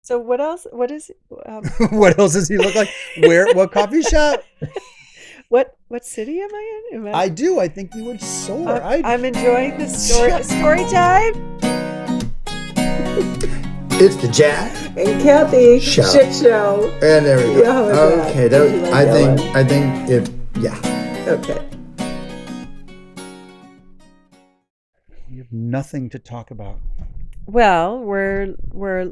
So what else? What is What else does he look like? Where? What coffee shop? what city am I in? I do. I think you would soar. I'm enjoying the story time. It's the Jack And Kathy Show. Shit Show. And there we go. Yeah, how was Okay, that? Did you like I that think one? I think if yeah. Okay. You have nothing to talk about. Well, we're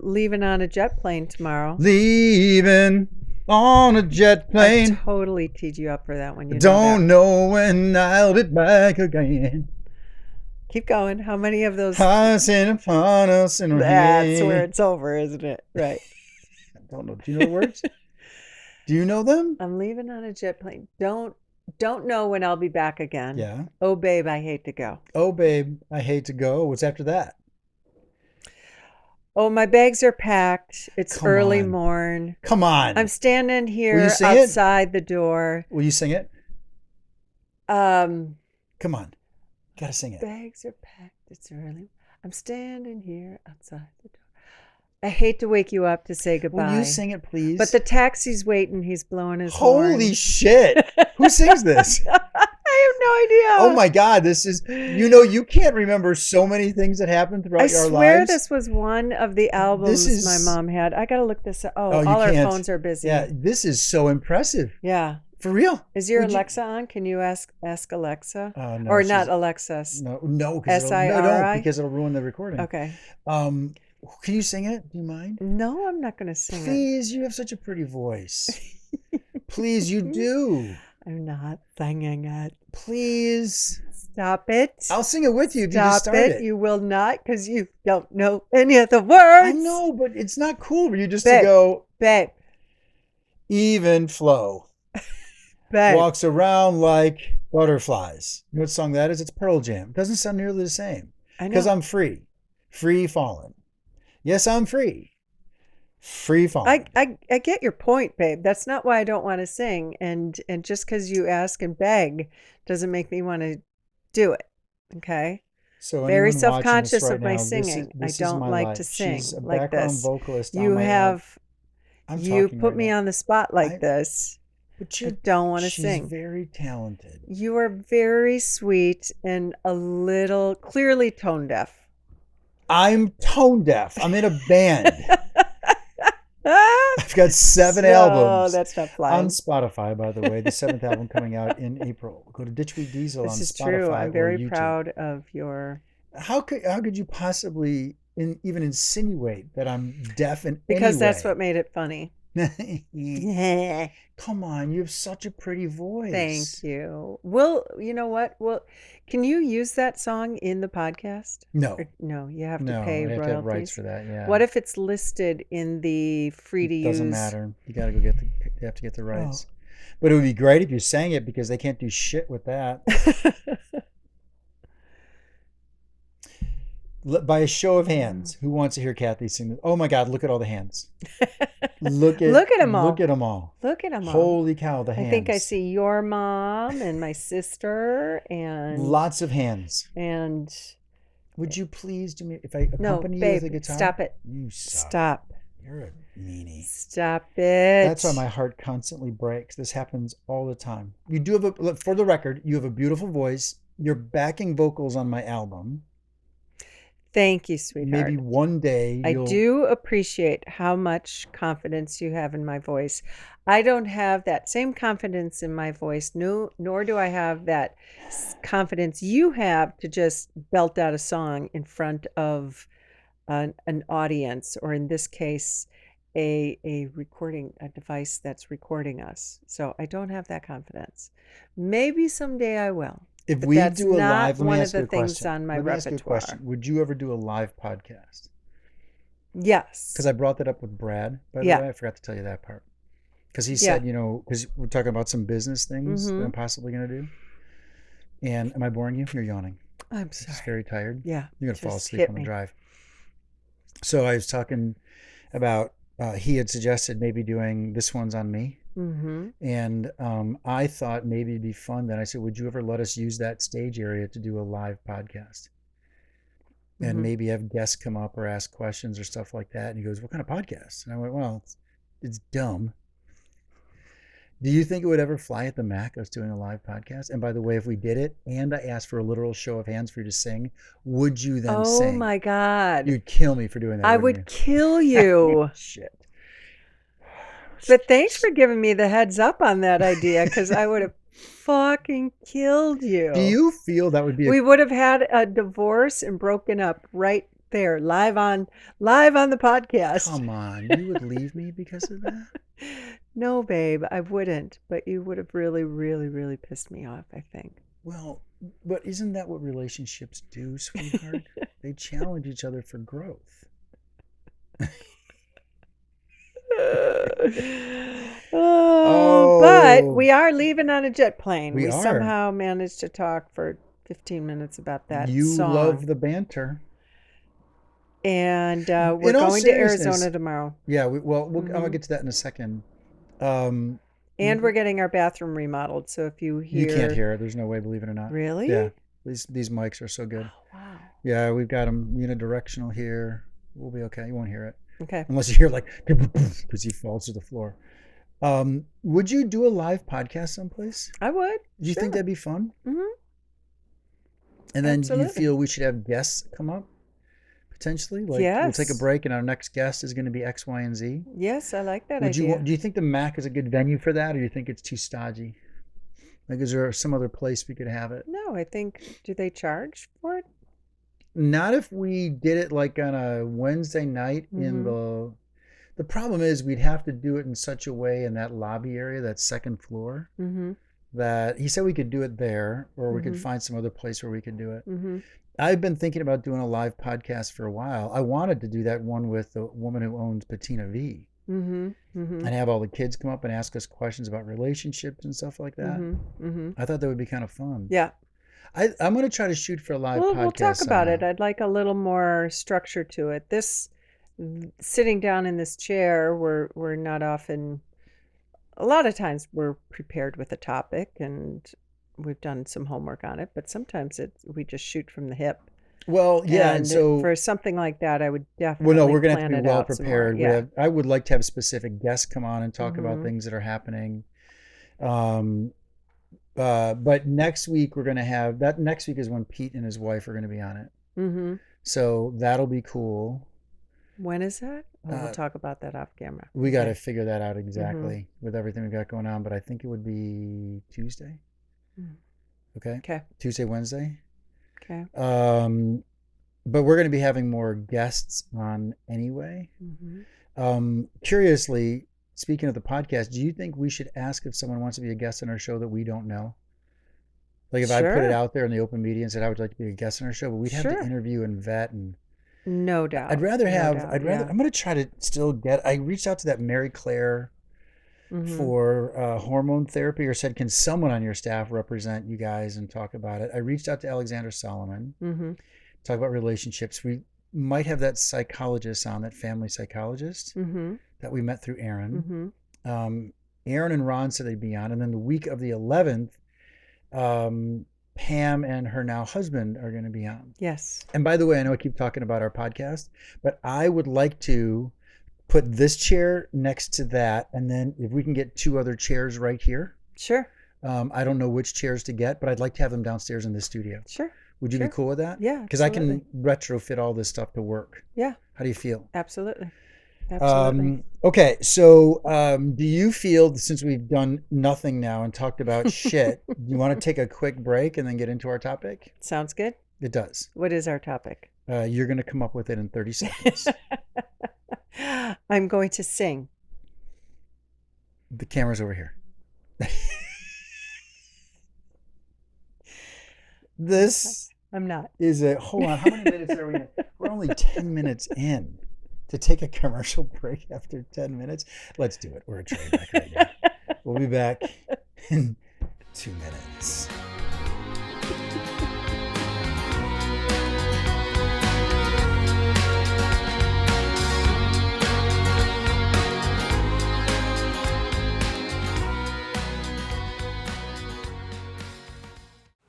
leaving on a jet plane tomorrow. Leaving on a jet I plane. totally teed you up for that one. You Don't know know when I'll be back again. that. Keep going. How many of those? Us in upon us in That's where it's over, isn't it? Right. I don't know. Do you know the words? Do you know them? I'm leaving on a jet plane. Don't know when I'll be back again. Yeah. Oh, babe, I hate to go. Oh, babe, I hate to go. What's after that? Oh, my bags are packed. It's Come early on. morn. Come on. I'm standing Will here you sing it? outside the door. Will you sing it? Um, Come on. Gotta sing it. bags are packed. It's early. I'm standing here outside the door. I hate to wake you up to say goodbye. Will you sing it, please? But the taxi's waiting. He's blowing his horn. Holy shit. Who sings this? I have no idea. Oh my God. This is, you can't remember so many things that happened throughout I your swear lives. this was one of the albums is- my mom had. I gotta look this up. Oh, Oh, you all our can't. phones are busy. Yeah, this is so impressive. Yeah. For real. Is your Would you- Alexa on? Can you ask Alexa? No, Or she's- not Alexa. No, because SIRI? because it'll ruin the recording. Okay. Can you sing it? Do you mind? No, I'm not gonna sing it. Please, you have such a pretty voice. Please, you do. I'm not singing it. Please. Stop it. I'll sing it with you if you just Stop start it. it. You will not, because you don't know any of the words. I know, but it's not cool for you just Babe. to go Babe. even flow. Babe. Walks around like butterflies. You know what song that is? It's Pearl Jam. It doesn't sound nearly the same. I know. Because I'm free. Free falling. Yes, I'm free. Free falling. I get your point, babe. That's not why I don't want to sing. And just because you ask and beg doesn't make me want to do it. Okay. So Very anyone watching self-conscious this right of my now, this singing. is- this I is don't my like life. to sing She's a like background this. vocalist on You my have I'm you talking put right me now. on the spot like this. But I don't want to she's sing. very talented. You are very sweet and a little clearly tone deaf. I'm tone deaf. I'm in a band. I've got 7 Oh, albums that's not on flying. Spotify, by the way. The 7th album coming out in April. Go to Ditchweed Diesel This on is Spotify true. I'm or very YouTube. proud of your. How could you possibly even insinuate that I'm deaf in Because any that's way? what made it funny. Come on, you have such a pretty voice. Thank you. Well, you know what? Well, can you use that song in the podcast? No, Or, no, you have to no, pay I have to have rights royalties. for that. Yeah. What if it's listed in the free to It use? doesn't matter. You gotta go get the. You have to get the rights. But it would be great if you sang it because they can't do shit with that. By a show of hands, who wants to hear Kathy sing this? Oh my God! Look at all the hands. Look at Look at 'em all. Look at them all. Look at them all. Holy cow! The hands. I think I see your mom and my sister and Lots of hands. and Would you please do me if I no, accompany you babe, with a guitar? stop it. You suck. Stop. You're a meanie. Stop it. That's why my heart constantly breaks. This happens all the time. You do have for the record, you have a beautiful voice. You're backing vocals on my album. Thank you, sweetheart. Maybe one day I do appreciate how much confidence you have in my voice. I don't have that same confidence in my voice, nor do I have that confidence you have to just belt out a song in front of an audience, or in this case, a device that's recording us. So I don't have that confidence. Maybe someday I will. If But we that's do a not live, let me one of ask you the a things question. on my Let me ask you a repertoire. question. Would you ever do a live podcast? Yes. Because I brought that up with Brad, by the Yeah. way. I forgot to tell you that part. Because he Yeah. said, because we're talking about some business things that I'm possibly going to do. And am I boring you? You're yawning. I'm You're just sorry. very tired. Yeah. You're going to fall just asleep hit on the me. drive. So I was talking about, he had suggested maybe doing This One's on Me. Mm-hmm. And I thought maybe it'd be fun. Then I said, would you ever let us use that stage area to do a live podcast? and Mhm. maybe have guests come up or ask questions or stuff like that. And he goes, "What kind of podcast?" And I went, "Well, it's dumb." Do you think it would ever fly at the Mac, us doing a live podcast? And by the way, if we did it and I asked for a literal show of hands for you to sing, would you then Oh sing? my God. You'd kill me for doing that, I wouldn't would kill you. you? Shit. But thanks for giving me the heads up on that idea, because I would have fucking killed you. Do you feel that would be We would have had a divorce and broken up right there, live on the podcast. Come on, you would leave me because of that? No, babe, I wouldn't. But you would have really, really, really pissed me off, I think. Well, but isn't that what relationships do, sweetheart? They challenge each other for growth. But we are leaving on a jet plane. We We are. somehow managed to talk for 15 minutes about that You song. love the banter. And we're In all going to seriousness- Arizona tomorrow. Yeah, I'm gonna Mhm. get to that in a second. And we're getting our bathroom remodeled. So if you hear... You can't hear it. There's no way, believe it or not. Really? Yeah. These mics are so good. Oh, wow. Yeah, we've got them unidirectional here. We'll be okay. You won't hear it. Okay. Unless you hear like, because he falls to the floor. Would you do a live podcast someplace? I would. Do you think Sure. that'd be fun? Mhm. And then do you Absolutely. feel we should have guests come up? Potentially? Like we'll take a Yes. break and our next guest is going to be X, Y, and Z. Yes, I like that Would you idea. do you think the Mac is a good venue for that, or do you think it's too stodgy? Like, is there some other place we could have it? No, I think... Do they charge for it? Not if we did it like on a Wednesday night in Mhm. the problem is we'd have to do it in such a way in that lobby area, that second floor, Mm-hmm. that he said we could do it there, or we could Mhm. find some other place where we could do it. Mm-hmm. I've been thinking about doing a live podcast for a while. I wanted to do that one with the woman who owns Patina V Mm-hmm. Mm-hmm. and have all the kids come up and ask us questions about relationships and stuff like that. Mm-hmm. Mm-hmm. I thought that would be kind of fun. Yeah. I'm going to try to shoot for a live podcast. We'll talk about it. somehow. I'd like a little more structure to it. Sitting down in this chair, we're not often... A lot of times we're prepared with a topic and we've done some homework on it, but sometimes we just shoot from the hip. Well, yeah, and And so for something like that, I would well, definitely no, we're going to plan have to be it well out some more. prepared. Yeah. I would like to have specific guests come on and talk about Mhm. things that are happening. But next week we're going to have that. Next week is when Pete and his wife are going to be on it, Mm-hmm. so that'll be cool. When is that? Oh, Uh, we'll talk about that off camera. We got to Okay. figure that out exactly with everything we've got going on. But I think it would be Tuesday. Mm. Okay, Okay. Tuesday, Wednesday. Okay. But we're going to be having more guests on anyway. Mm-hmm. Curiously, speaking of the podcast, do you think we should ask if someone wants to be a guest on our show that we don't know? Like if I put it Sure. out there in the open media and said I would like to be a guest on our show, but we'd have to Sure. interview and vet, and No doubt. I'd rather No have. doubt, I'd rather. yeah. I'm going to try to still get. I reached out to that Mary Claire Mhm. for hormone therapy, or said, can someone on your staff represent you guys and talk about it? I reached out to Alexander Solomon, Mhm. talk about relationships. We might have that psychologist on, that family psychologist Mhm. that we met through Aaron. Mhm. Aaron and Ron said they'd be on, and then the week of the 11th, Pam and her now husband are going to be on. Yes. And by the way, I know I keep talking about our podcast, but I would like to put this chair next to that, and then if we can get two other chairs right here. Sure. I don't know which chairs to get, but I'd like to have them downstairs in the studio. Sure. Would you Sure. be cool with that? Yeah. Because I can absolutely. retrofit all this stuff to work. Yeah. How do you feel? Absolutely. Absolutely. Okay, so do you feel, since we've done nothing now and talked about shit, do you want to take a quick break and then get into our topic? Sounds good. It does. What is our topic? You're going to come up with it in 30 seconds. I'm going to sing. The camera's over here. This I'm not. is a, hold on, how many minutes are we in? We're only 10 minutes in. To take a commercial break after 10 minutes? Let's do it. We're a train back right now. We'll be back in 2 minutes.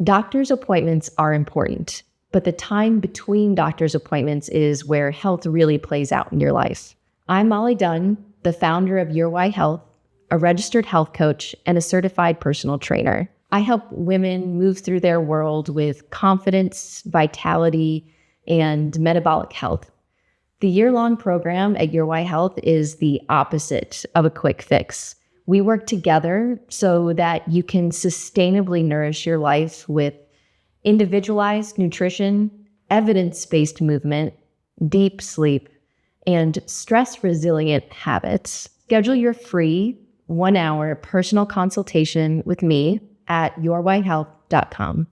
Doctor's appointments are important. but the time between doctor's appointments is where health really plays out in your life. I'm Molly Dunn, the founder of Your Why Health, a registered health coach and a certified personal trainer. I help women move through their world with confidence, vitality, and metabolic health. The year-long program at Your Why Health is the opposite of a quick fix. We work together so that you can sustainably nourish your life with individualized nutrition, evidence-based movement, deep sleep, and stress-resilient habits. Schedule your free 1-hour personal consultation with me at yourwhyhealth.com.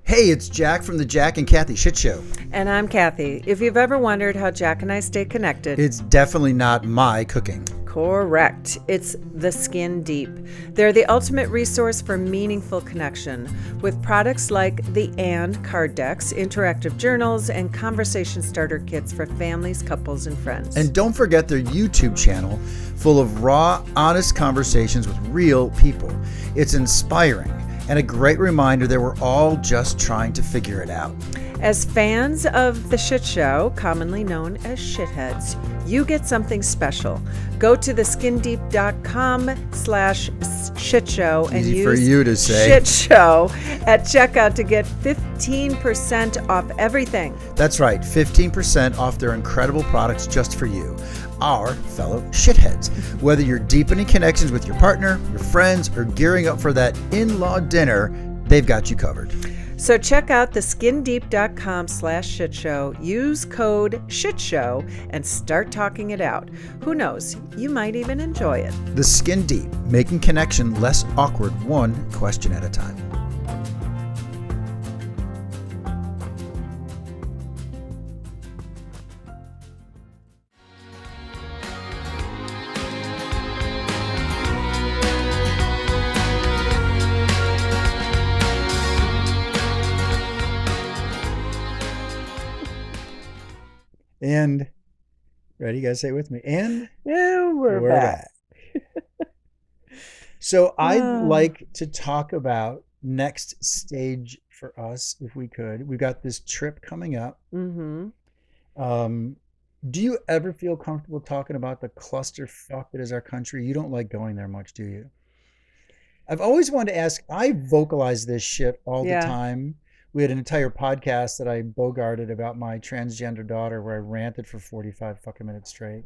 Hey, it's Jack from the Jack and Kathy Shit Show. And I'm Kathy. If you've ever wondered how Jack and I stay connected, It's definitely not my cooking. correct. It's the Skin Deep. They're the ultimate resource for meaningful connection with products like the And card decks, interactive journals, and conversation starter kits for families, couples, and friends. And don't forget their YouTube channel full of raw, honest conversations with real people. It's inspiring and a great reminder that we're all just trying to figure it out. As fans of the Shit Show, commonly known as shitheads, you get something special. Go to theskindeep.com/shitshow and Easy use for you to say. Shit Show at checkout to get 15% off everything. That's right, 15% off their incredible products just for you, our fellow shitheads. Whether you're deepening connections with your partner, your friends, or gearing up for that in-law dinner, they've got you covered. So check out theskindeep.com/shitshow. Use code SHITSHOW and start talking it out. Who knows? You might even enjoy it. The Skin Deep, making connection less awkward, one question at a time. And, ready? You guys say it with me. And Yeah, we're back. So I'd Ah. like to talk about next stage for us, if we could. We've got this trip coming up. Mm-hmm. Do you ever feel comfortable talking about the clusterfuck that is our country? You don't like going there much, do you? I've always wanted to ask. I vocalize this shit all Yeah. the time. We had an entire podcast that I bogarted about my transgender daughter where I ranted for 45 fucking minutes straight.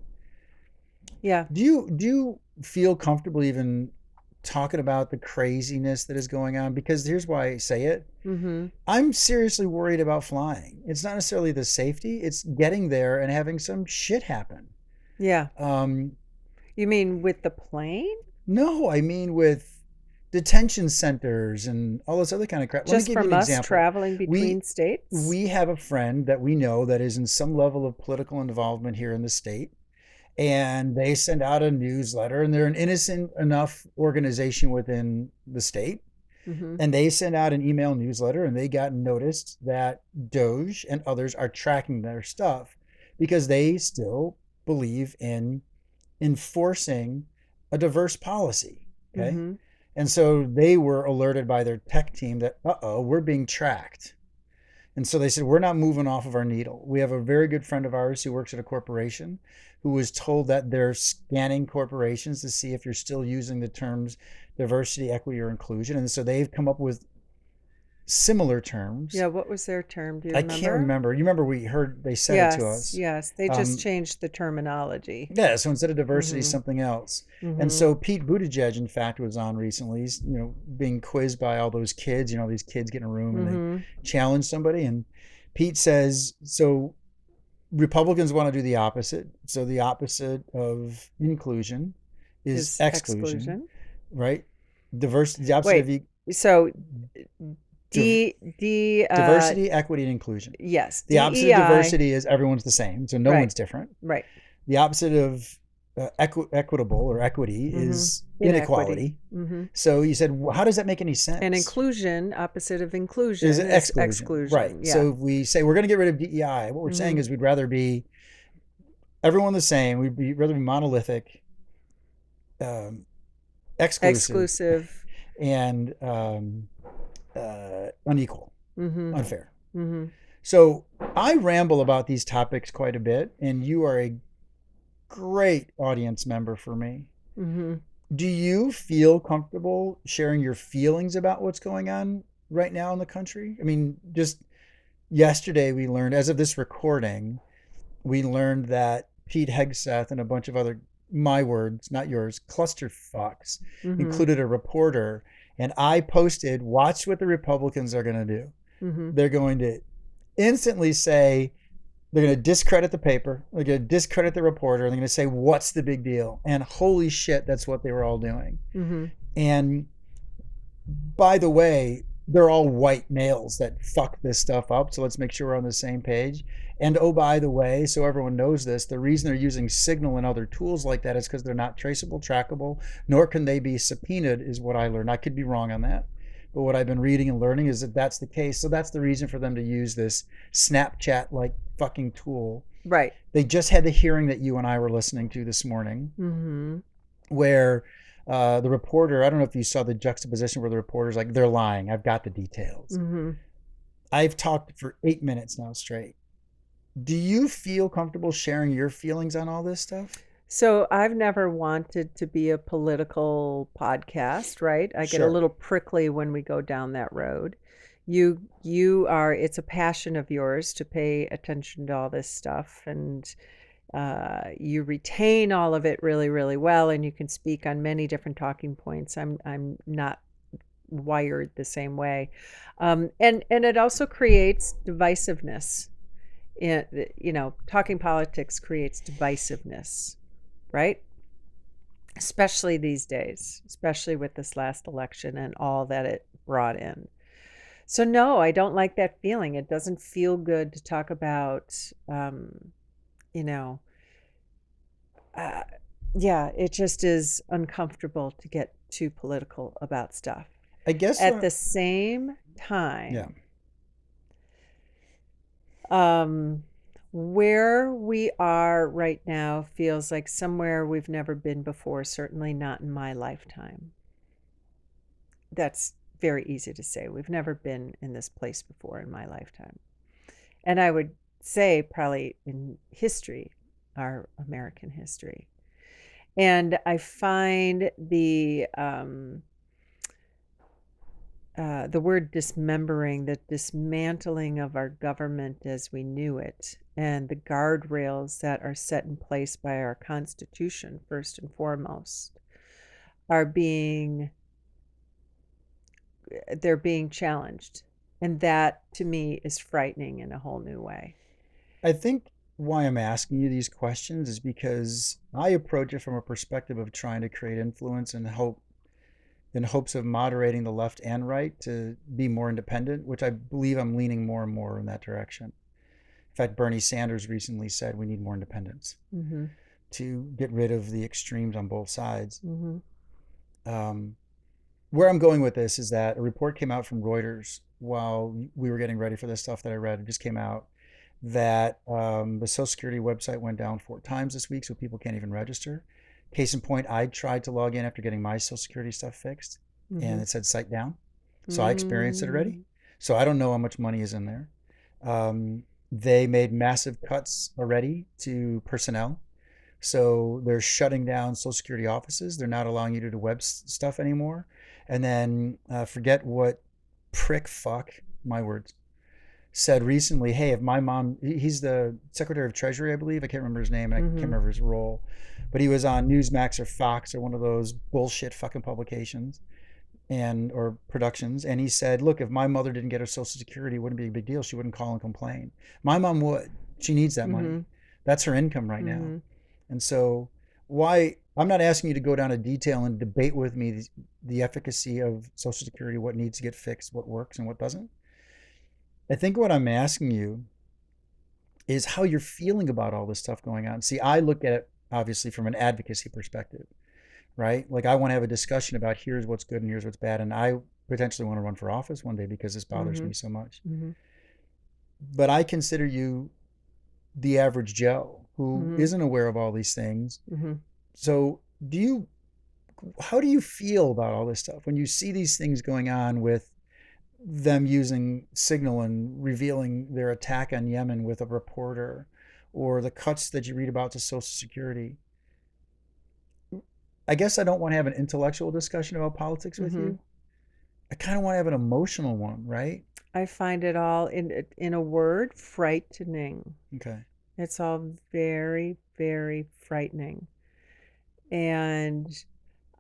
Yeah. Do you feel comfortable even talking about the craziness that is going on? Because here's why I say it. Mm-hmm. I'm seriously worried about flying. It's not necessarily the safety, it's getting there and having some shit happen. Yeah. Um, You mean with the plane? no, I mean with detention centers and all this other kind of crap. Let me Just give you from an us example. traveling between states? We have a friend that we know that is in some level of political involvement here in the state. And they send out a newsletter, and they're an innocent enough organization within the state. Mm-hmm. And they send out an email newsletter, and they got noticed that Doge and others are tracking their stuff because they still believe in enforcing a diverse policy. Okay. Mm-hmm. And so they were alerted by their tech team that, we're being tracked. And so they said, we're not moving off of our needle. We have a very good friend of ours who works at a corporation who was told that they're scanning corporations to see if you're still using the terms diversity, equity, or inclusion. And so they've come up with similar terms. Yeah, what was their term? Do you I remember? can't remember. You remember we heard they said Yes, it to us. yes. They just changed the terminology. Yeah, so instead of diversity, Mhm. something else. Mhm. And so Pete Buttigieg, in fact, was on recently. He's, being quizzed by all those kids. These kids get in a room and Mhm. they challenge somebody. And Pete says, so Republicans want to do the opposite. So the opposite of inclusion is exclusion, right? Diversity, the opposite Wait. of So diversity, equity, and inclusion. yes. The opposite DEI, of diversity is everyone's the same, so no Right. one's different. Right. The opposite of equitable or equity Mhm. is Inequity. inequality. Mm-hmm. So you said, how does that make any sense? And inclusion, opposite of inclusion, is is exclusion. Right. Yeah. So if we say we're going to get rid of DEI, what we're saying Mhm. is we'd rather be everyone the same. We'd rather be monolithic, exclusive, exclusive. and unequal. Mm-hmm. Unfair. Mm-hmm. So I ramble about these topics quite a bit, and you are a great audience member for me. Mm-hmm. Do you feel comfortable sharing your feelings about what's going on right now in the country? I mean, just yesterday we learned, as of this recording, we learned that Pete Hegseth and a bunch of other, my words, not yours, clusterfucks, Mm-hmm. included a reporter. And I posted, watch what the Republicans are going to do. Mm-hmm. They're going to instantly say, they're going to discredit the paper. They're going to discredit the reporter. They're going to say, what's the big deal? And holy shit, that's what they were all doing. Mm-hmm. And by the way, they're all white males that fuck this stuff up. So let's make sure we're on the same page. And oh, by the way, so everyone knows this, the reason they're using Signal and other tools like that is because they're not traceable, trackable, nor can they be subpoenaed, is what I learned. I could be wrong on that. But what I've been reading and learning is that that's the case. So that's the reason for them to use this Snapchat-like fucking tool. Right. They just had the hearing that you and I were listening to this morning, Mm-hmm. where the reporter, I don't know if you saw the juxtaposition where the reporter's like, they're lying. I've got the details. Mm-hmm. I've talked for 8 minutes now straight. Do you feel comfortable sharing your feelings on all this stuff? So I've never wanted to be a political podcast, right? I get a Sure. little prickly when we go down that road. You are, it's a passion of yours to pay attention to all this stuff, and you retain all of it really, really well, and you can speak on many different talking points. I'm not wired the same way, and it also creates divisiveness. Talking politics creates divisiveness, right? Especially these days, especially with this last election and all that it brought in. So no, I don't like that feeling. It doesn't feel good to talk about, yeah, it just is uncomfortable to get too political about stuff. I guess At the same time, yeah. Where we are right now feels like somewhere we've never been before, certainly not in my lifetime. That's very easy to say. We've never been in this place before in my lifetime. And I would say probably in history, our American history. And I find the word dismembering, the dismantling of our government as we knew it, and the guardrails that are set in place by our Constitution, first and foremost, they're being challenged. And that, to me, is frightening in a whole new way. I think why I'm asking you these questions is because I approach it from a perspective of trying to create influence and hope, in hopes of moderating the left and right to be more independent, which I believe I'm leaning more and more in that direction. In fact, Bernie Sanders recently said we need more independence Mm-hmm. to get rid of the extremes on both sides. Mm-hmm. Where I'm going with this is that a report came out from Reuters while we were getting ready for this stuff that I read. It just came out that the Social Security website went down 4 times this week, so people can't even register. Case in point, I tried to log in after getting my Social Security stuff fixed, and it said site down. So I experienced it already. So I don't know how much money is in there. They made massive cuts already to personnel. So they're shutting down Social Security offices. They're not allowing you to do web stuff anymore. And then forget what my words, said recently, hey, if my mom, he's the Secretary of Treasury, I believe. I can't remember his name, and I can't remember his role. But he was on Newsmax or Fox or one of those bullshit fucking publications or productions. And he said, look, if my mother didn't get her Social Security, it wouldn't be a big deal. She wouldn't call and complain. My mom would. She needs that money. That's her income right now. And so I'm not asking you to go down to detail and debate with me the efficacy of Social Security, what needs to get fixed, what works and what doesn't. I think what I'm asking you is how you're feeling about all this stuff going on. See, I look at it obviously from an advocacy perspective, right? Like I want to have a discussion about here's what's good and here's what's bad. And I potentially want to run for office one day because this bothers me so much. But I consider you the average Joe who isn't aware of all these things. So how do you feel about all this stuff when you see these things going on with them using Signal and revealing their attack on Yemen with a reporter, or the cuts that you read about to Social Security. I guess I don't want to have an intellectual discussion about politics with you. I kind of want to have an emotional one, right? I find it all in a word, frightening. Okay. It's all very, very frightening. And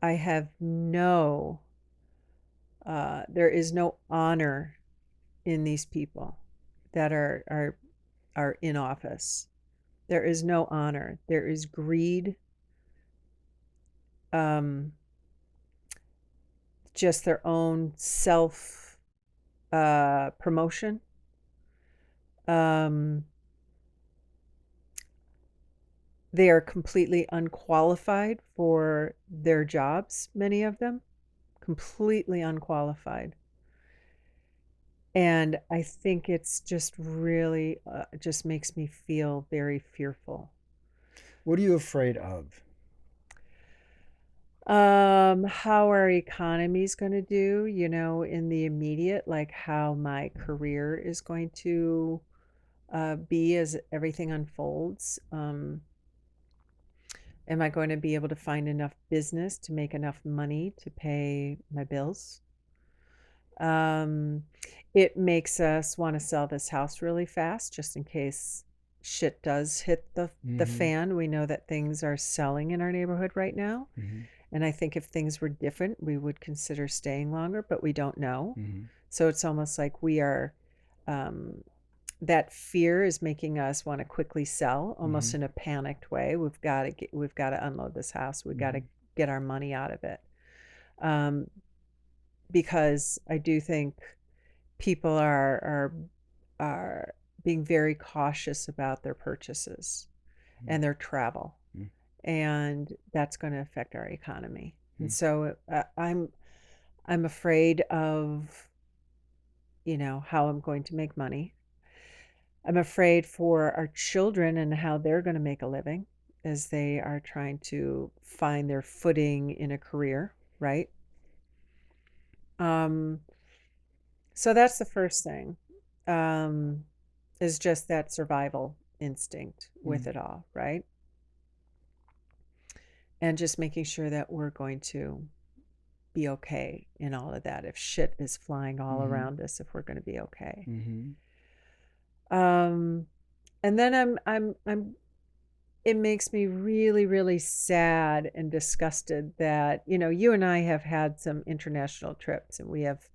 I have there is no honor in these people that are in office. There is no honor. There is greed. Just their own self promotion. They are completely unqualified for their jobs, many of them, completely unqualified. And I think it's just really just makes me feel very fearful. What are you afraid of? How our economy's going to do, in the immediate, like how my career is going to be as everything unfolds. Am I going to be able to find enough business to make enough money to pay my bills? It makes us want to sell this house really fast, just in case shit does hit the fan. We know that things are selling in our neighborhood right now. And I think if things were different, we would consider staying longer, but we don't know. So it's almost like we are, that fear is making us want to quickly sell, almost in a panicked way. We've got to unload this house. We've got to get our money out of it. Because I do think people are being very cautious about their purchases and their travel. And that's going to affect our economy. And so I'm afraid of, how I'm going to make money. I'm afraid for our children and how they're going to make a living as they are trying to find their footing in a career, right? So that's the first thing, is just that survival instinct with it all, right? And just making sure that we're going to be okay in all of that. If shit is flying all around us, if we're going to be okay. And then it makes me really, really sad and disgusted that, you and I have had some international trips and we have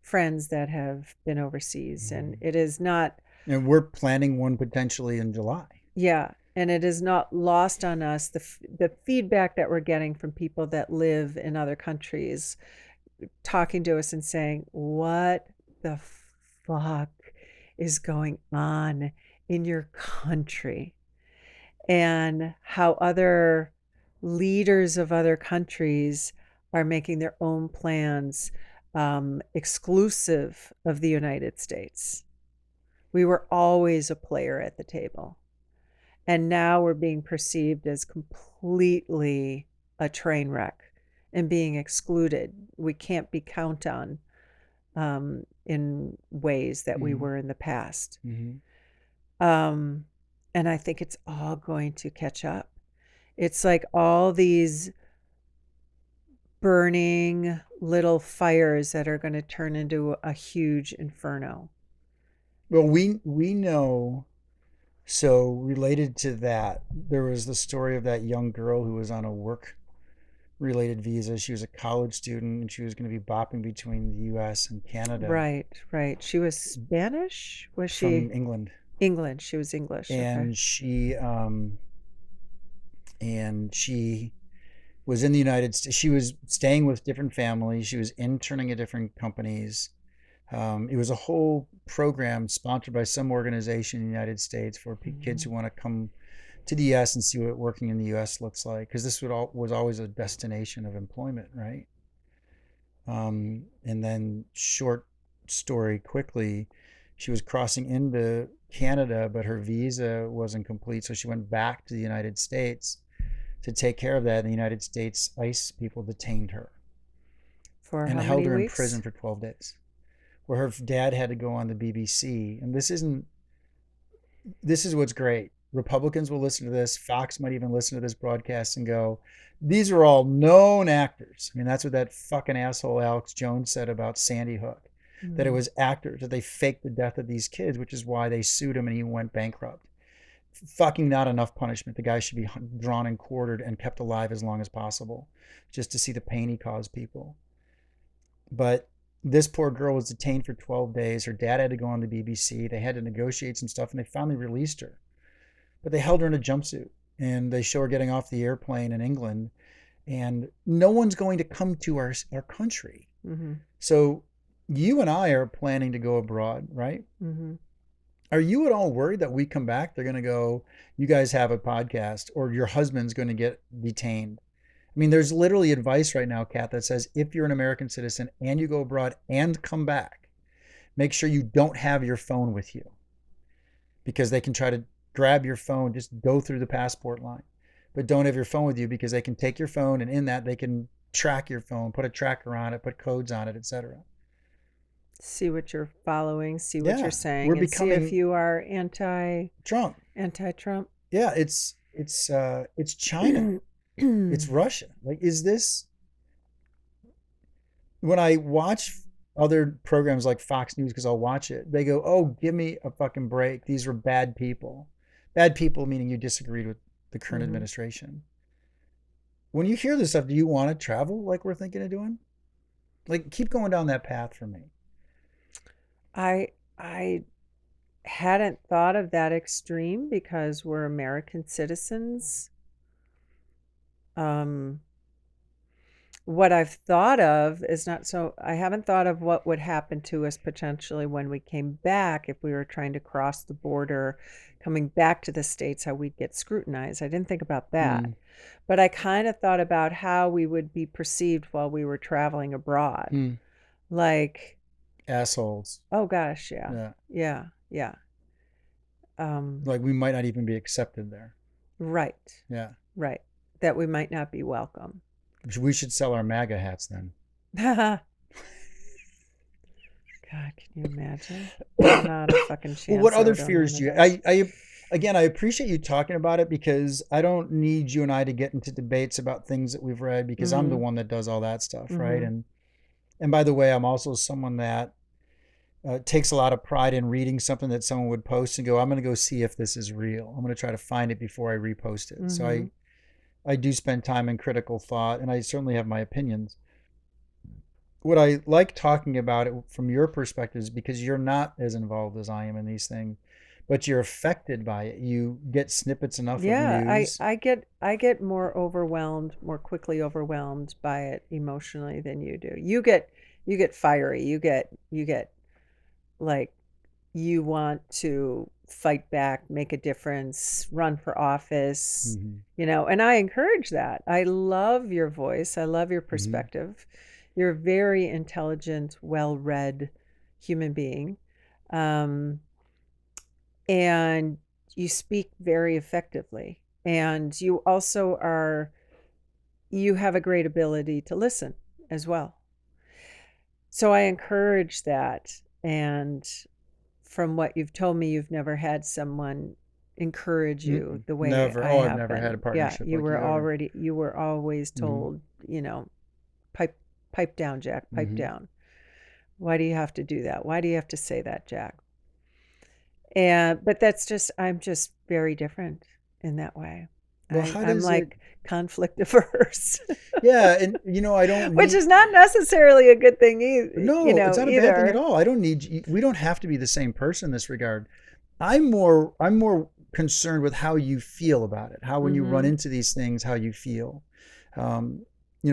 friends that have been overseas, and it is not. And we're planning one potentially in July. Yeah. And it is not lost on us, the feedback that we're getting from people that live in other countries, talking to us and saying, what the fuck is going on in your country? And how other leaders of other countries are making their own plans exclusive of the United States. We were always a player at the table. And now we're being perceived as completely a train wreck and being excluded. We can't be counted on in ways that we were in the past. And I think it's all going to catch up. It's like all these burning little fires that are going to turn into a huge inferno. Well, we know. So related to that, there was the story of that young girl who was on a work-related visa. She was a college student, and she was going to be bopping between the U.S. and Canada. Right. She was Spanish? Was she? From England. England. She was English. And she was in the United States. She was staying with different families. She was interning at different companies. It was a whole program sponsored by some organization in the United States for kids who want to come to the U.S. and see what working in the U.S. looks like, because this was always a destination of employment, right? And then, short story quickly, she was crossing into Canada, but her visa wasn't complete, so she went back to the United States to take care of that. And the United States ICE people detained her For and how held many her weeks? in prison for 12 days. where her dad had to go on the BBC. And this is what's great. Republicans will listen to this. Fox might even listen to this broadcast and go, these are all known actors. I mean, that's what that fucking asshole Alex Jones said about Sandy Hook, that it was actors, that they faked the death of these kids, which is why they sued him and he went bankrupt. Fucking not enough punishment. The guy should be drawn and quartered and kept alive as long as possible just to see the pain he caused people. But this poor girl was detained for 12 days. Her dad had to go on the BBC. They had to negotiate some stuff and they finally released her. But they held her in a jumpsuit and they show her getting off the airplane in England, and no one's going to come to our country. Mm-hmm. So you and I are planning to go abroad, right? Mm-hmm. Are you at all worried that we come back, they're going to go, you guys have a podcast, or your husband's going to get detained? I mean, there's literally advice right now, Kat, that says if you're an American citizen and you go abroad and come back, make sure you don't have your phone with you, because they can try to grab your phone, just go through the passport line, but don't have your phone with you, because they can take your phone, and in that they can track your phone, put a tracker on it, put codes on it, etc. See what you're following, see what Yeah, you're saying, we're and see becoming- if you are anti-Trump. Yeah, it's China. It's Russia. Like, is this, when I watch other programs like Fox News, because I'll watch it, they go, oh, give me a fucking break. These were bad people. Bad people meaning you disagreed with the current administration. When you hear this stuff, do you want to travel like we're thinking of doing? Like, keep going down that path for me. I hadn't thought of that extreme because we're American citizens. What I've thought of is I haven't thought of what would happen to us potentially when we came back if we were trying to cross the border, coming back to the States, how we'd get scrutinized. I didn't think about that. But I kind of thought about how we would be perceived while we were traveling abroad. Like, assholes. oh gosh, yeah. Like, we might not even be accepted there. Right. Yeah. Right. That we might not be welcome. We should sell our MAGA hats then. God, can you imagine? Not a fucking chance. Well, what other I don't fears know do you? that. I appreciate you talking about it, because I don't need you and I to get into debates about things that we've read, because I'm the one that does all that stuff, right? And by the way, I'm also someone that takes a lot of pride in reading something that someone would post and go, I'm going to go see if this is real. I'm going to try to find it before I repost it. So I do spend time in critical thought, and I certainly have my opinions. What I like talking about it from your perspective is because you're not as involved as I am in these things, but you're affected by it. You get snippets enough of news. I get more quickly overwhelmed by it emotionally than you do. You get fiery. You get like, you want to fight back, make a difference, run for office, and I encourage that. I love your voice. I love your perspective. You're a very intelligent, well-read human being. And you speak very effectively. And you also you have a great ability to listen as well. So I encourage that. And from what you've told me, you've never had someone encourage you the way Never. I Oh, have I've never been. had a partnership. You like you were always told, pipe down, Jack, pipe down. Why do you have to do that? Why do you have to say that, Jack? But I'm just very different in that way. Well, I'm like conflict averse. Yeah, and I don't. Which is not necessarily a good thing either. No, it's not a bad thing at all. I don't need. We don't have to be the same person in this regard. I'm more concerned with how you feel about it. How, when you run into these things, how you feel.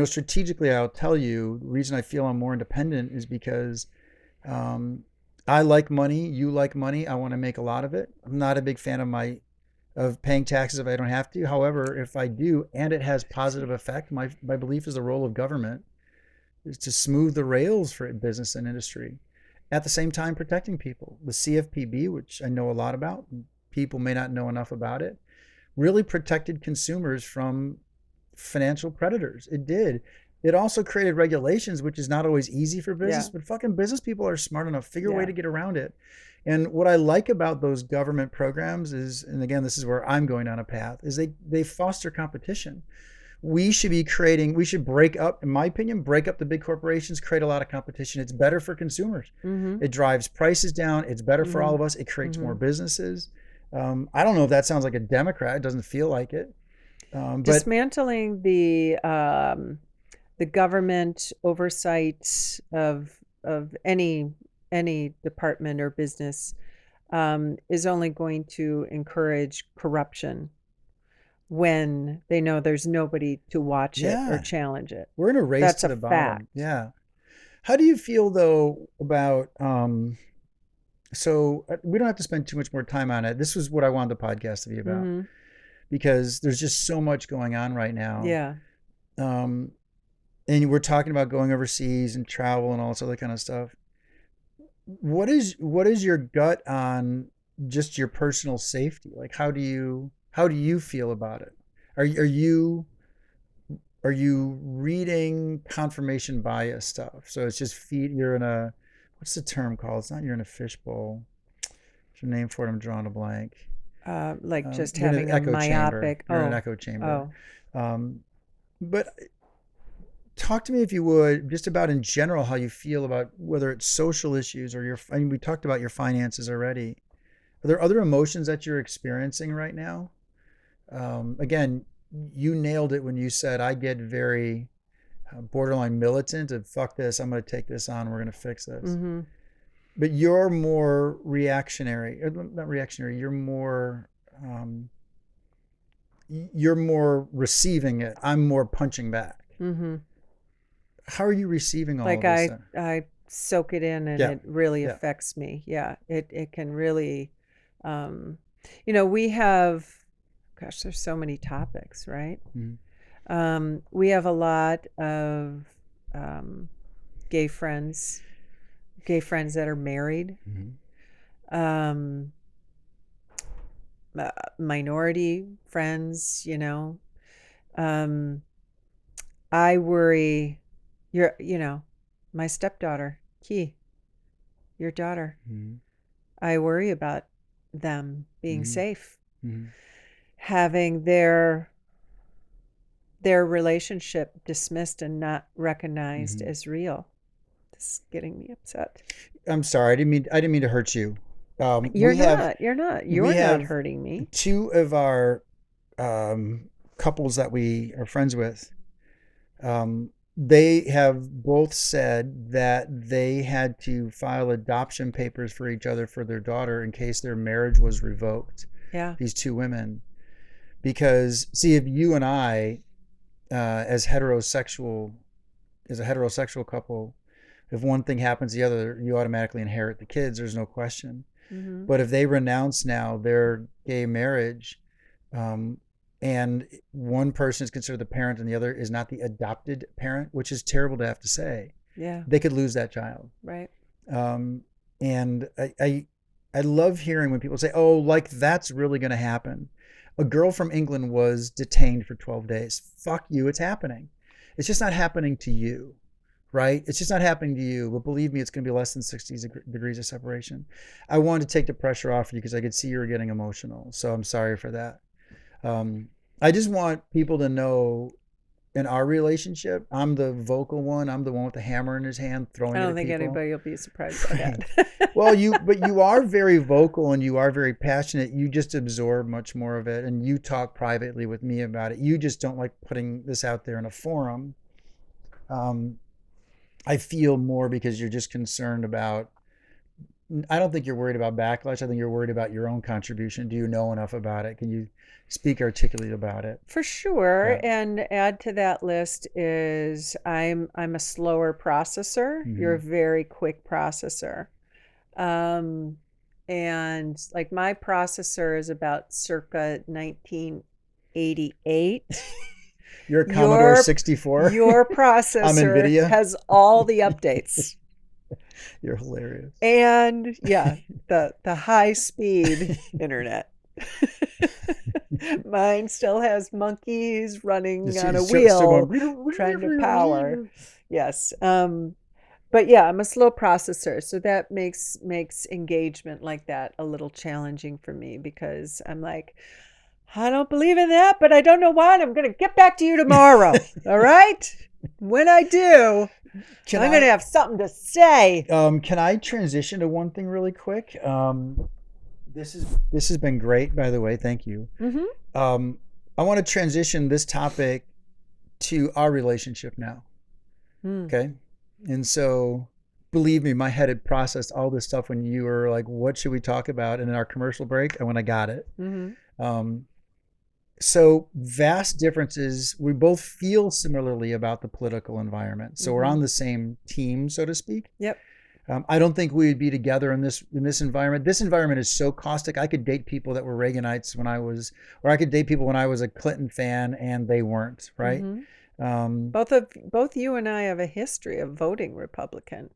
Strategically, I'll tell you, the reason I feel I'm more independent is because I like money. You like money. I want to make a lot of it. I'm not a big fan of paying taxes if I don't have to. However, if I do, and it has positive effect, my belief is the role of government is to smooth the rails for business and industry. At the same time, protecting people. The CFPB, which I know a lot about, people may not know enough about it, really protected consumers from financial predators. It did. it also created regulations, which is not always easy for business, Yeah. but fucking business people are smart enough, figure a way Yeah. to get around it. And what I like about those government programs is, and again, this is where I'm going down a path, is they foster competition. We should break up, in my opinion, break up the big corporations, create a lot of competition. It's better for consumers. Mm-hmm. It drives prices down. It's better for all of us. It creates more businesses. I don't know if that sounds like a Democrat. It doesn't feel like it. But Dismantling the government oversight of any department or business is only going to encourage corruption when they know there's nobody to watch it or Yeah. challenge it. we're in a race That's to a the bottom. fact. Yeah. How do you feel though about so we don't have to spend too much more time on it. This was what I wanted the podcast to be about, Mhm. because there's just so much going on right now. Yeah. And we're talking about going overseas and travel and all this other kind of stuff. What is your gut on just your personal safety? Like, how do you feel about it? Are you reading confirmation bias stuff? So it's just you're in a, what's the term called? It's not you're in a fishbowl. There's a name for it. I'm drawing a blank. Like just You're in an having a echo chamber. myopic. You're in an Oh, echo chamber. oh. But talk to me, if you would, just about in general how you feel about whether it's social issues or I mean, we talked about your finances already. Are there other emotions that you're experiencing right now? Again, you nailed it when you said I get very borderline militant of fuck this, I'm going to take this on, we're going to fix this. Mm-hmm. But you're more reactionary, not reactionary. You're more receiving it. I'm more punching back. Mm-hmm. How are you receiving all Like of this? I soak it in and Yeah. it really Yeah. affects me. Yeah. It can really, we have, gosh, there's so many topics, right? Mhm. We have a lot of gay friends that are married, Mhm. minority friends, I worry, my stepdaughter, Key, your daughter, Mhm. I worry about them being Mhm. safe, Mhm. having their relationship dismissed and not recognized Mhm. as real. This is getting me upset. I'm sorry. I didn't mean to hurt you. You're we have not. You're not we have hurting me. two of our couples that we are friends with. They have both said that they had to file adoption papers for each other for their daughter in case their marriage was revoked. Yeah. These two women, because see, if you and I, as a heterosexual couple, if one thing happens to the other, you automatically inherit the kids. There's no question. Mm-hmm. But if they renounce now their gay marriage, and one person is considered the parent and the other is not the adopted parent, which is terrible to have to say, Yeah. they could lose that child. Right. And I love hearing when people say, oh, like that's really going to happen. A girl from England was detained for 12 days. Fuck you, it's happening. It's just not happening to you, right? It's just not happening to you. But believe me, it's going to be less than 60 degrees of separation. I wanted to take the pressure off you because I could see you were getting emotional. So I'm sorry for that. I just want people to know, in our relationship, I'm the vocal one. I'm the one with the hammer in his hand throwing it I at don't think people. anybody will be surprised by that. Well, but you are very vocal and you are very passionate. You just absorb much more of it, and you talk privately with me about it. You just don't like putting this out there in a forum. I feel more because you're just concerned about, I don't think you're worried about backlash. I think you're worried about your own contribution. Do you know enough about it? Can you speak articulately about it? For sure. Yeah. And add to that list is I'm a slower processor. Mhm. You're a very quick processor. And like my processor is about circa 1988. You're a Commodore Your- 64. Your processor NVIDIA. has all the updates. You're hilarious. And yeah, the high speed internet Mine still has monkeys running Just- on a still wheel, going, trying to power. Yes. But yeah, I'm a slow processor, so that makes engagement like that a little challenging for me because I'm like, I don't believe in that, but I don't know why, and I'm going to get back to you tomorrow. All right? When I do, I'm going to have something to say. Can I transition to one thing really quick? This has been great, by the way. Thank you. Mm-hmm. I want to transition this topic to our relationship now. Okay. And so, believe me, my head had processed all this stuff when you were like, what should we talk about? And in our commercial break, and when I got it. Mm-hmm. So vast differences. We both feel similarly about the political environment. So we're on the same team, so to speak. Yep. I don't think we would be together in this environment. This environment is so caustic. I could date people that were Reaganites or I could date people when I was a Clinton fan and they weren't, right? Mm-hmm. Both you and I have a history of voting Republican.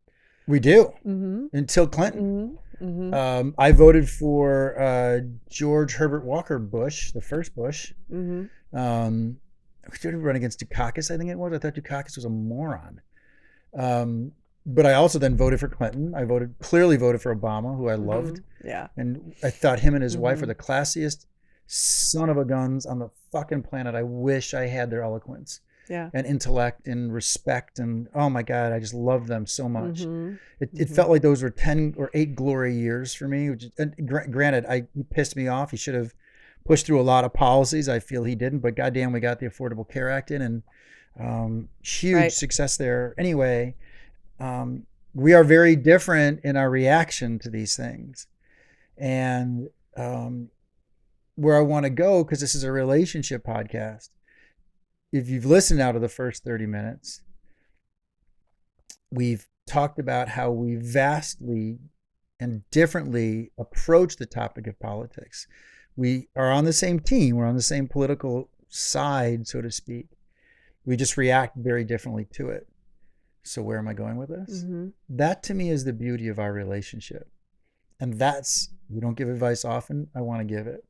We do. Mm-hmm. Until Clinton. Mm-hmm. I voted for George Herbert Walker Bush, the first Bush. Mm-hmm. We did run against Dukakis, I think it was. I thought Dukakis was a moron. But I also then voted for Clinton. I clearly voted for Obama, who I loved. Yeah. And I thought him and his wife were the classiest son of a guns on the fucking planet. I wish I had their eloquence. Yeah. And intellect and respect, and oh my God, I just loved them so much. Mm-hmm. It felt like those were 10 or 8 glory years for me. Granted, he pissed me off. He should have pushed through a lot of policies. I feel he didn't, but goddamn, we got the Affordable Care Act in, and huge success there. Anyway, we are very different in our reaction to these things, and where I want to go, because this is a relationship podcast. If you've listened out of the first 30 minutes, we've talked about how we vastly and differently approach the topic of politics. We are on the same team. We're on the same political side, so to speak. We just react very differently to it. So where am I going with this? Mm-hmm. That to me is the beauty of our relationship. And we don't give advice often. I want to give it.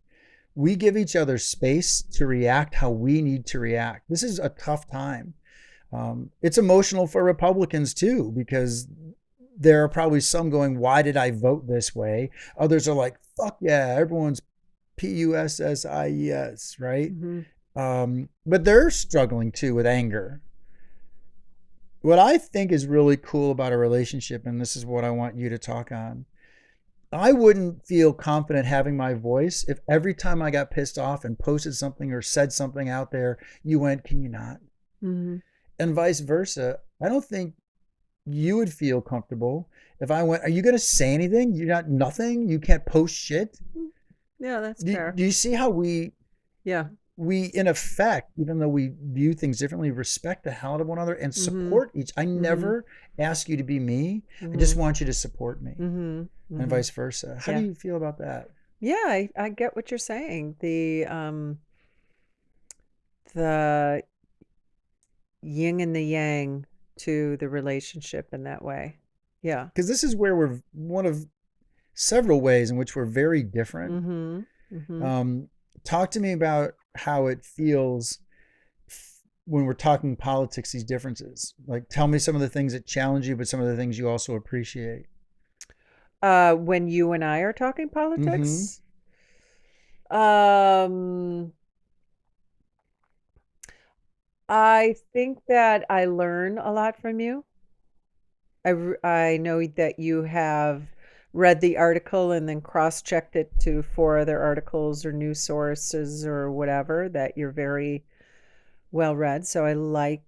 We give each other space to react how we need to react. This is a tough time. It's emotional for Republicans too, because there are probably some going, why did I vote this way? Others are like, fuck yeah, everyone's PUSSIES, right? Mm-hmm. But they're struggling too with anger. What I think is really cool about a relationship, and this is what I want you to talk on, I wouldn't feel confident having my voice if every time I got pissed off and posted something or said something out there, you went, can you not? Mm-hmm. And vice versa. I don't think you would feel comfortable if I went, are you going to say anything? You got nothing? You can't post shit? Yeah, that's fair. Do you see how we, in effect, even though we view things differently, respect the hell out of one another and support each. I never ask you to be me. I just want you to support me. And vice versa. How do you feel about that? Yeah, I get what you're saying. The yin and the yang to the relationship in that way. Yeah. Because this is where we're one of several ways in which we're very different. Talk to me about how it feels when we're talking politics, these differences. Like, tell me some of the things that challenge you, but some of the things you also appreciate. When you and I are talking politics, I think that I learn a lot from you. I know that you have read the article and then cross-checked it to 4 other articles or news sources or whatever, that you're very well read. So I like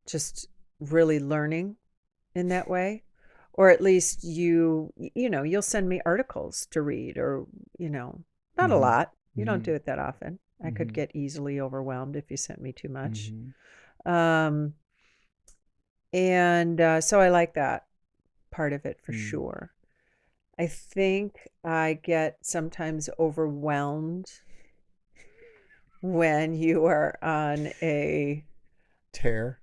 just really learning in that way. Or at least you'll send me articles to read, or not a lot. You don't do it that often. I could get easily overwhelmed if you sent me too much. And so I like that part of it for sure. I think I get sometimes overwhelmed when you are on a tear.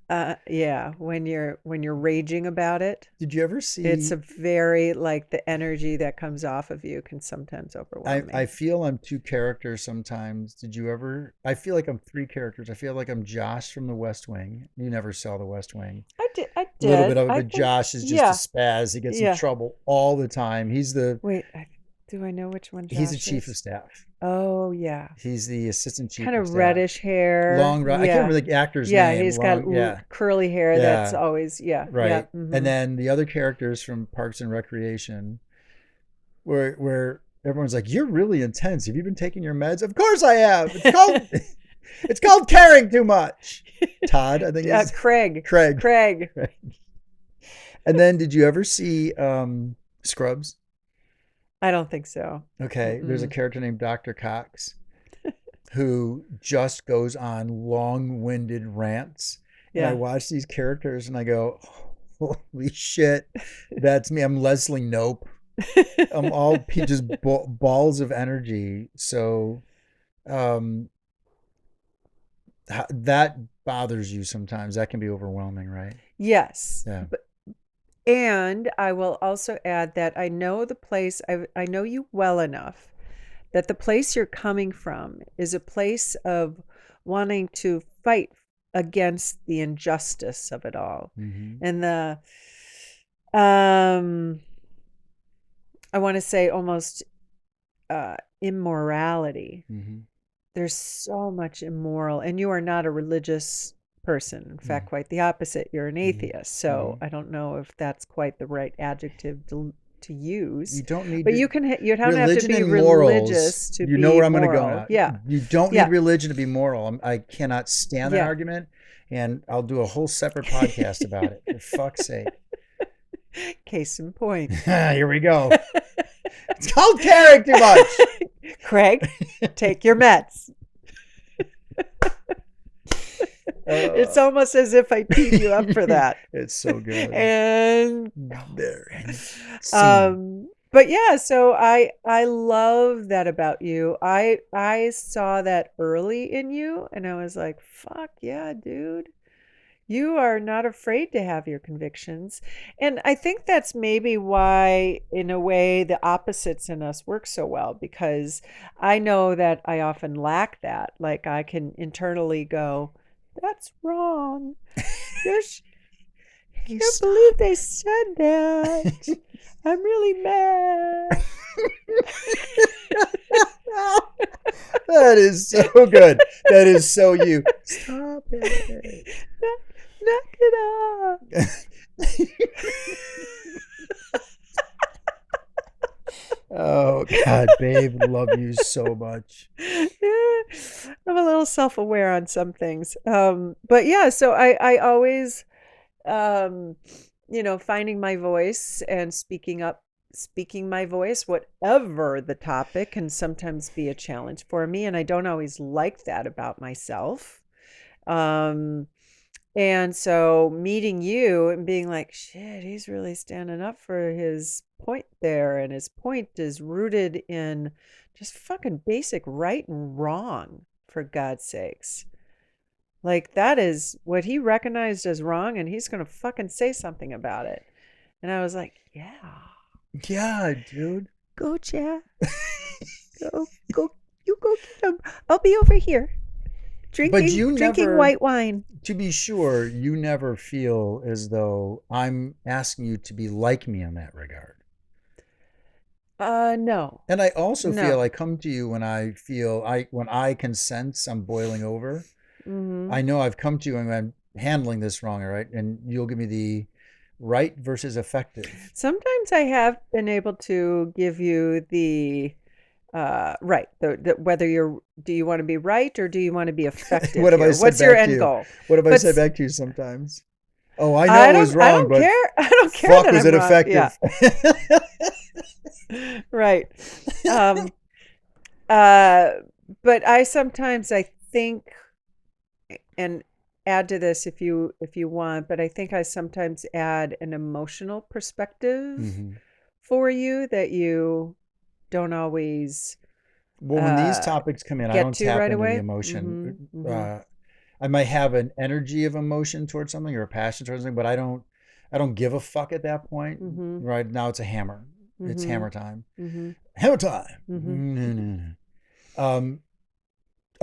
Yeah, when you're raging about it, Did you ever see? it's a very like the energy that comes off of you can sometimes overwhelm I me. feel I'm two characters sometimes. Did you ever? I feel like I'm three characters. I feel like I'm Josh from The West Wing. You never saw The West Wing. I A little bit did. of it, I but think, Josh is just yeah, a spaz. He gets in yeah. trouble all the time. Wait, do I know which one He's a Josh chief of is? staff. Oh, yeah. He's the assistant chief Kind of of staff. reddish hair. Long, I can't Yeah. remember the actor's Yeah, name. he's got Yeah, curly hair that's yeah, always, yeah, right. yeah. And then the other characters from Parks and Recreation, where everyone's like, "You're really intense. Have you been taking your meds?" Of course I have. It's called caring too much. Todd, I think is Craig. Craig. Craig. And then, did you ever see Scrubs? I don't think so. Okay, there's a character named Dr. Cox who just goes on long-winded rants. And I Yeah. watch these characters and I go, holy shit, that's me. I'm Leslie Knope. I'm all just balls of energy. So that bothers you sometimes. That can be overwhelming, right? Yes. Yeah. And I will also add that I know the place, I know you well enough that the place you're coming from is a place of wanting to fight against the injustice of it all. Mm-hmm. And I want to say almost immorality. Mm-hmm. There's so much immoral, and you are not a religious person. In fact, quite the opposite. You're an atheist. So I don't know if that's quite the right adjective to use. You don't need, but you don't have to religion be and morals, religious to you be know where I'm going to go moral. now. Yeah. You don't Yeah. need religion to be moral. I cannot stand that Yeah. argument, and I'll do a whole separate podcast about it. For fuck's sake. Case in point. Here we go. It's called caring too much. Craig, take your meds. It's almost as if I teed you up for that. It's so good. And There. but yeah, so I love that about you. I saw that early in you and I was like, fuck yeah, dude. You are not afraid to have your convictions. And I think that's maybe why, in a way, the opposites in us work so well, because I know that I often lack that. Like I can internally go, that's wrong. Can't believe they said that. I'm really mad. That is so good. That is so you. Stop it. Knock it off. Oh God, babe, love you so much. I'm a little self-aware on some things. But yeah, so I always, finding my voice and speaking my voice, whatever the topic, can sometimes be a challenge for me. And I don't always like that about myself. And so meeting you and being like, shit, he's really standing up for his point there. And his point is rooted in just fucking basic right and wrong, for God's sakes. Like that is what he recognized as wrong, and he's going to fucking say something about it. And I was like, yeah. Yeah, dude. Go, Jack. Go, you go get him. I'll be over here. Drinking never, white wine. To be sure, you never feel as though I'm asking you to be like me in that regard. No. And I also No. feel I come to you when I can sense I'm boiling over. Mm-hmm. I know I've come to you and I'm handling this wrong, all right? And you'll give me the right versus effective. Sometimes I have been able to give you the right. Whether do you want to be right or do you want to be effective? What have I said What's your back to end you? goal? What have I But said back to you sometimes? Oh, I know it was wrong, but I don't care fuck, that was I'm it wrong. effective? Yeah. Right. But I sometimes I think, and add to this if you want, but I think I sometimes add an emotional perspective Mhm. for you that you don't always Well, when these topics come in, I get don't to tap right into away. the emotion. Mhm, mhm. I might have an energy of emotion towards something or a passion towards something, but I don't give a fuck at that point. Mhm. Right now it's a hammer. It's Mhm. hammer time. Mhm. Hammer time. Mhm. I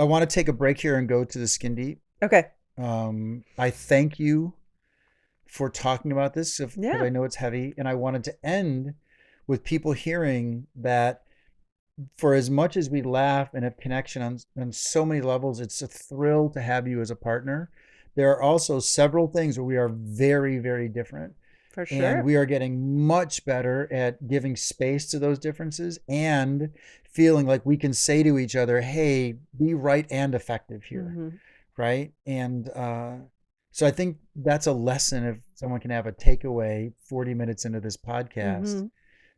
want to take a break here and go to the Skin Deep. Okay. I thank you for talking about this because Yeah. I know it's heavy, and I wanted to end with people hearing that for as much as we laugh and have connection on so many levels, it's a thrill to have you as a partner. There are also several things where we are very, very different. For And sure. we are getting much better at giving space to those differences and feeling like we can say to each other, hey, be right and effective here. Mhm. Right. And so I think that's a lesson if someone can have a takeaway 40 minutes into this podcast Mhm.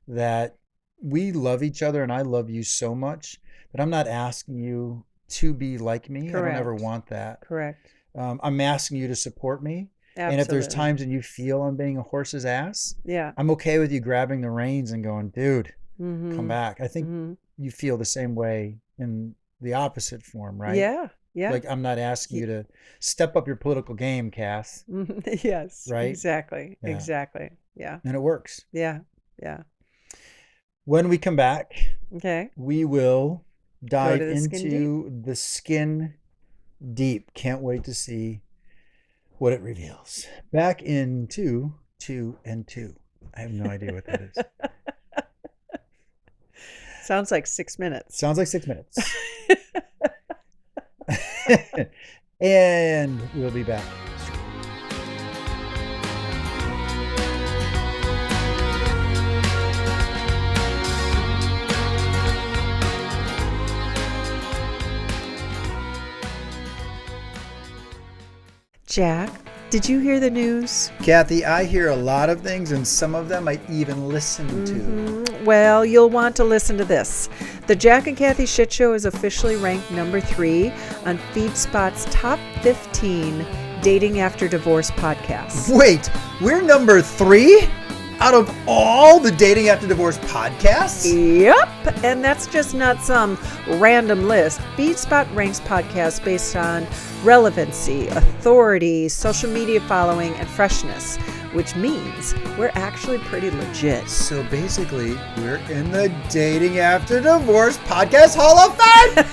that we love each other and I love you so much that I'm not asking you to be like me. I don't ever Correct. want that. Correct. I'm asking you to support me. And if there's Absolutely. times when you feel I'm being a horse's ass, Yeah. I'm okay with you grabbing the reins and going, dude, come Mhm. back. I think Mhm. you feel the same way in the opposite form, right? Yeah. Yeah. Like I'm not asking you to step up your political game, Cass, Yes. right? Exactly. Yeah. Exactly. Yeah. And it works. Yeah. Yeah. When we come back, Okay. we will dive to the Skin into the Skin Deep. Can't wait to see what it reveals. Back in 2, 2, and 2. I have no idea what that is. Sounds like 6 minutes. Sounds like 6 minutes. And we'll be back. Jack, did you hear the news? Kathy, I hear a lot of things, and some of them I even listen to. Well, you'll want to listen to this. The Jack and Kathy Shit Show is officially ranked number 3 on FeedSpot's top 15 dating after divorce podcasts. Wait, we're number 3 out of all the dating after divorce podcasts? Yep, and that's just not some random list. FeedSpot ranks podcasts based on relevancy, authority, social media following, and freshness, which means we're actually pretty legit. So basically, we're in the Dating After Divorce Podcast Hall of Fame!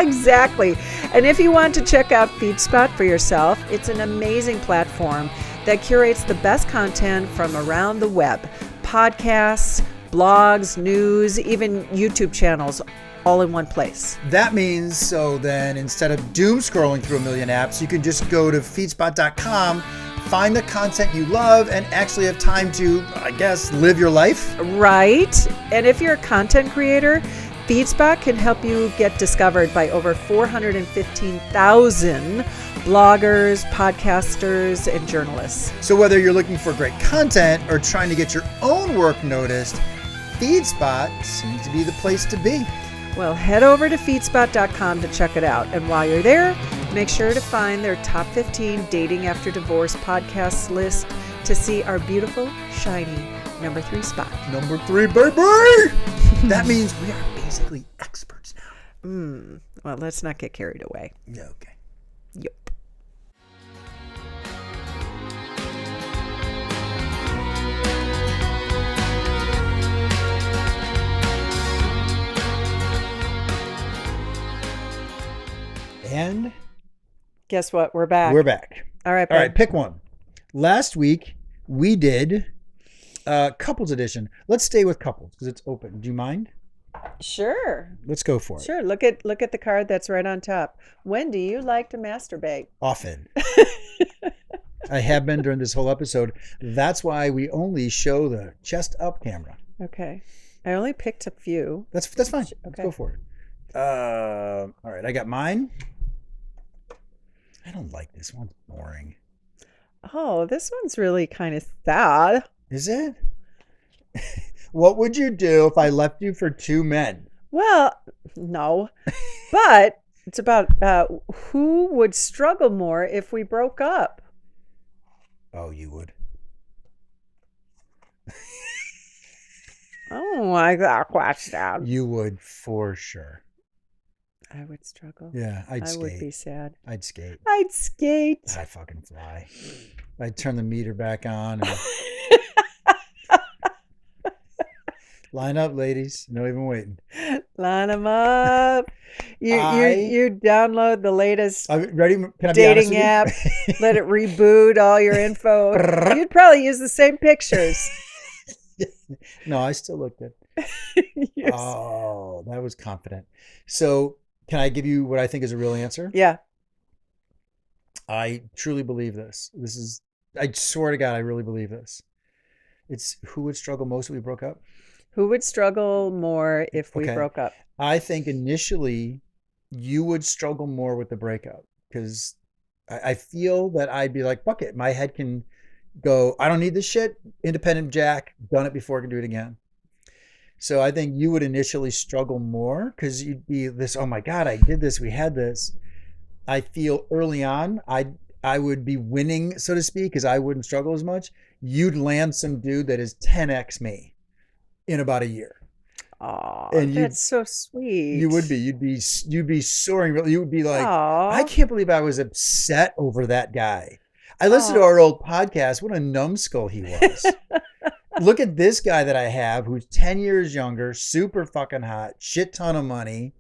Exactly. And if you want to check out FeedSpot for yourself, it's an amazing platform that curates the best content from around the web. Podcasts, blogs, news, even YouTube channels, all in one place. That means so then instead of doom scrolling through a million apps, you can just go to feedspot.com, find the content you love, and actually have time to, I guess, live your life. Right? And if you're a content creator, FeedSpot can help you get discovered by over 415,000 bloggers, podcasters, and journalists. So whether you're looking for great content or trying to get your own work noticed, FeedSpot seems to be the place to be. Well, head over to feedspot.com to check it out. And while you're there, make sure to find their top 15 dating after divorce podcasts list to see our beautiful, shiny number 3 spot. Number 3, baby! That means we are basically experts now. Well, let's not get carried away. Yeah, okay. Yep. And Guess what? We're back. we're back. All right, All right, bud. pick one. Last week, we did couples edition. Let's stay with couples because it's open. Do you mind? Sure. Let's go for it. Sure. Look at the card that's right on top. When do you like to masturbate? Often. I have been during this whole episode. That's why we only show the chest up camera. Okay. I only picked a few. That's fine. Let's Okay. go for it. All right, I got mine. I don't like this one. It's boring. Oh, this one's really kind of sad. Is it? What would you do if I left you for 2 men? Well, no. But it's about who would struggle more if we broke up. Oh, you would. Oh, I got a question. You would for sure. I would struggle. Yeah, I'd I skate. would be sad. I'd skate. I'd skate. I'd fucking fly. I'd turn the meter back on and line up, ladies. No even waiting. Line them up. You download the latest Ready? Can I be honest dating with you? app. Let it reboot all your info. You'd probably use the same pictures. No, I still look good. Yes. Oh, that was confident. So, can I give you what I think is a real answer? Yeah. I truly believe this. I swear to God, I really believe this. It's who would struggle most if we broke up? Who would struggle more if we Okay. broke up? I think initially you would struggle more with the breakup because I feel that I'd be like, fuck it. My head can go, I don't need this shit. Independent Jack, done it before, I can do it again. So I think you would initially struggle more because you'd be this, oh my God, I did this. We had this. I feel early on, I would be winning, so to speak, because I wouldn't struggle as much. You'd land some dude that is 10x me in about a year. Oh, And that's so sweet. You would be. You'd be soaring. You would be like, Aw. I can't believe I was upset over that guy. I listened to Aw. our old podcast. What a numbskull he was. Look at this guy that I have who's 10 years younger, super fucking hot, shit ton of money,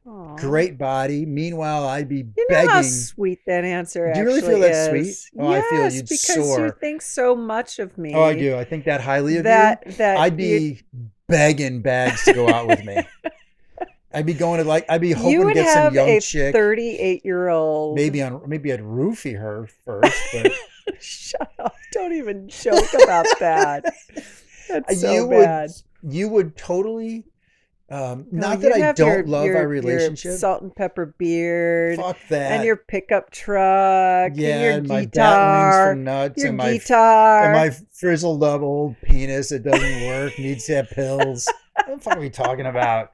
Aw. great body. Meanwhile, I'd be You know how begging. sweet that answer Do you really actually feel that's is. sweet? Oh, I feel Yes, you'd because soar. you think so much of me. Oh, I do. I think that highly of That you. you'd- I'd be begging bags to go out with me. I'd be going to I'd be you hoping to would get some have young a chick. 38-year-old. Maybe I'd roofie her first, but Shut up! Don't even joke about that. That's so you bad. you would totally. No, Not you'd that I have don't love your our relationship. Your salt and pepper beard, Fuck that. and your pickup truck, yeah, and your and my guitar, bat wings for nuts, your and my guitar. and my frizzled up old penis that doesn't work, needs to have pills. What the fuck are we talking about?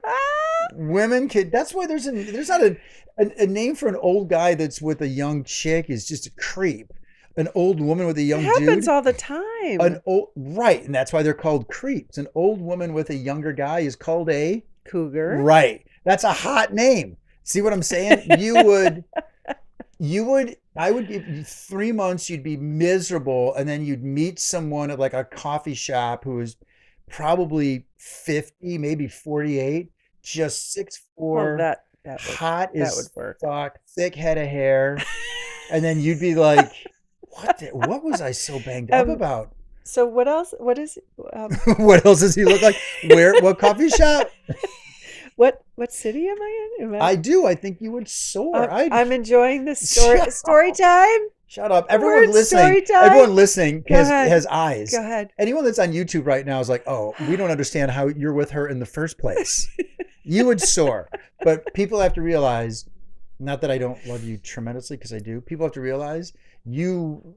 Women can. That's why there's not a name for an old guy that's with a young chick is just a creep. An old woman with a young It happens dude. all the time. Right, and that's why they're called creeps. An old woman with a younger guy is called a Cougar. right. That's a hot name. See what I'm saying? I would give you 3 months, you'd be miserable, and then you'd meet someone at like a coffee shop who is probably 50, maybe 48, just 6'4", Well, that would, hot that as would work. fuck, thick head of hair, and then you'd be like, what was I so banged up about? So what else? What is? What else does he look like? What coffee shop? What city am I in? I do. I think you would soar. I'm enjoying this story. Shut Story time. Shut up. We're Everyone in listening. story time. Everyone listening Go has ahead. eyes. Go ahead. Anyone that's on YouTube right now is like, oh, we don't understand how you're with her in the first place. You would soar. But people have to realize, not that I don't love you tremendously, because I do. People have to realize you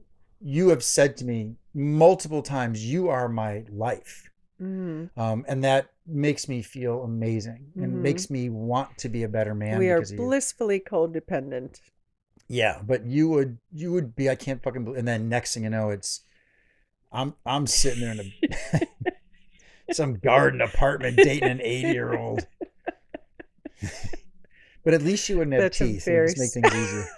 have said to me multiple times, you are my life. Mm. And that makes me feel amazing and Mhm. makes me want to be a better man. We are because of you. blissfully codependent. Yeah, but you would be, I can't fucking believe, and then next thing you know, I'm sitting there in some garden apartment dating an 80-year-old. But at least you wouldn't have That's teeth. It would just make things easier.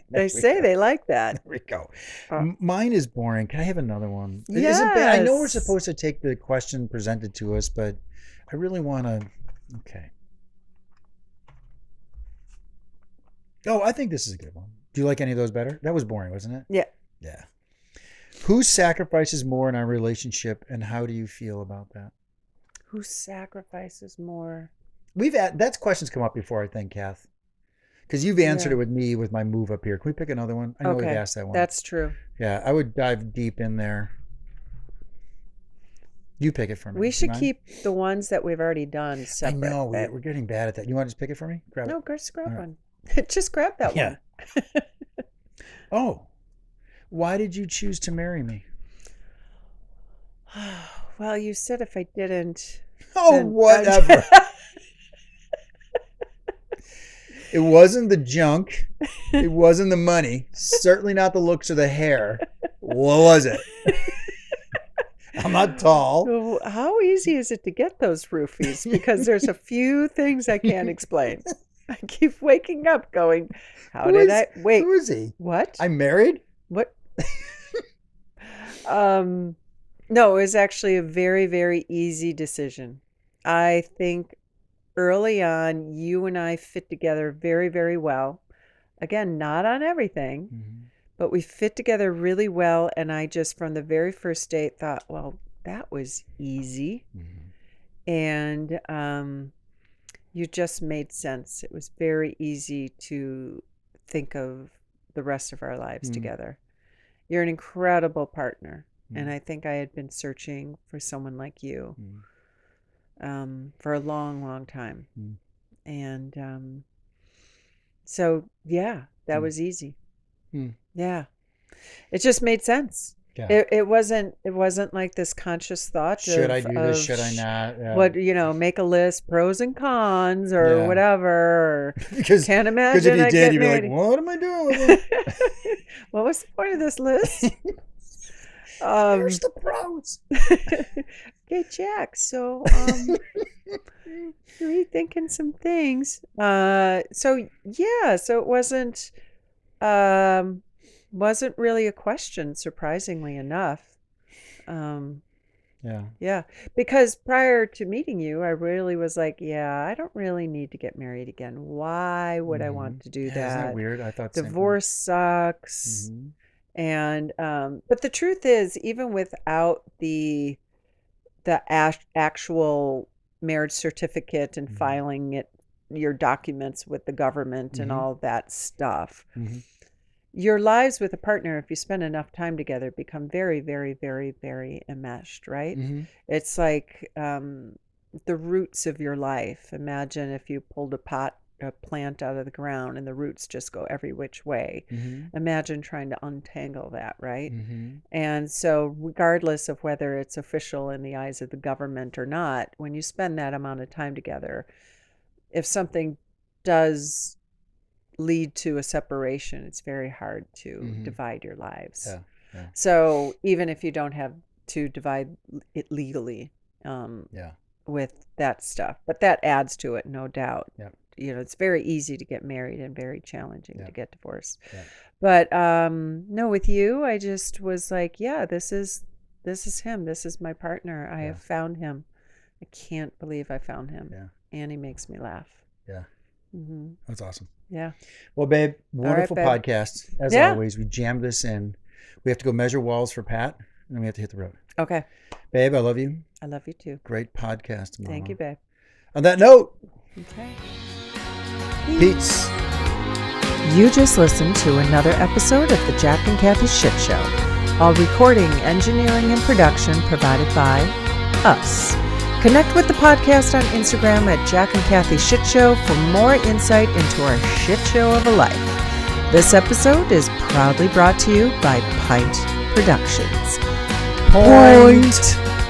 They say they like that. There we go. Uh, Mine is boring. Can I have another one? Is it bad? I know we're Yes. supposed to take the question presented to us, but I really want to. Okay. Oh, I think this is a good one. Do you like any of those better? That was boring, wasn't it? Yeah. Yeah. Who sacrifices more in our relationship, and how do you feel about that? Who sacrifices more? That's questions come up before, I think, Kath. Because you've answered Yeah. it with me with my move up here. Can we pick another one? I know we've Okay, asked that one. That's true. Yeah, I would dive deep in there. You pick it for me. We Do should you mind? keep the ones that we've already done I separate. know we're getting bad at that. You want to just pick it for me? Grab No, it. just grab All right. one. Just grab that Yeah. one. Oh, why did you choose to marry me? Well, you said if I didn't. Oh, then- whatever. It wasn't the junk. It wasn't the money. Certainly not the looks or the hair. What was it? I'm not tall. So how easy is it to get those roofies? Because there's a few things I can't explain. I keep waking up going, how Who did is- I wait? Who is he? What? I'm married? What? No, it was actually a very, very easy decision. I think early on, you and I fit together very, very well. Again, not on everything, Mhm. but we fit together really well. And I just, from the very first date, thought, well, that was easy. Mhm. And you just made sense. It was very easy to think of the rest of our lives Mm. together. You're an incredible partner. And Mm. I think I had been searching for someone like you Mm. for a long, long time. Mm. And so, yeah, that Mm. was easy. Mm. Yeah. It just made sense. Yeah. It wasn't like this conscious thought Should I of, do this? of Should I not? Yeah. what, make a list, pros and cons or Yeah. whatever. Or Because can't if imagine you I did, get you'd be married. like, what am I doing with it? What was the point of this list? Where's the pros? Okay, Jack. So rethinking some things. So it wasn't really a question, surprisingly enough. Yeah. Yeah, because prior to meeting you, I really was like, yeah, I don't really need to get married again. Why would I want to do Yeah, isn't that that? weird? I thought the same thing. Divorce sucks. Mhm. And but the truth is, even without the actual marriage certificate and Mhm. filing your documents with the government and Mhm. all that stuff, Mhm. your lives with a partner, if you spend enough time together, become very, very, very, very enmeshed, right? Mhm. It's like the roots of your life. Imagine if you pulled a plant out of the ground and the roots just go every which way. Mhm. Imagine trying to untangle that, right? Mhm. And so, regardless of whether it's official in the eyes of the government or not, when you spend that amount of time together, if something does lead to a separation, it's very hard to Mhm. divide your lives. Yeah. Yeah. So even if you don't have to divide it legally Yeah. with that stuff, but that adds to it, no doubt. Yep. It's very easy to get married and very challenging Yeah. to get divorced. Yeah. But no, with you, I just was like, yeah, this is him. This is my partner. I Yeah. have found him. I can't believe I found him. Yeah. And he makes me laugh. Yeah. Hmm. That's awesome. Yeah. Well, babe, wonderful babe. podcast. As Yeah. always, we jammed this in. We have to go measure walls for Pat, and then we have to hit the road. Okay. Babe, I love you. I love you too. Great podcast, Mama. Thank you, babe. On that note, Okay. peace. You just listened to another episode of the Jack and Kathy Shit Show. All recording, engineering, and production provided by us. Connect with the podcast on Instagram at Jack and Kathy Shit Show for more insight into our shit show of a life. This episode is proudly brought to you by Pint Productions. Point.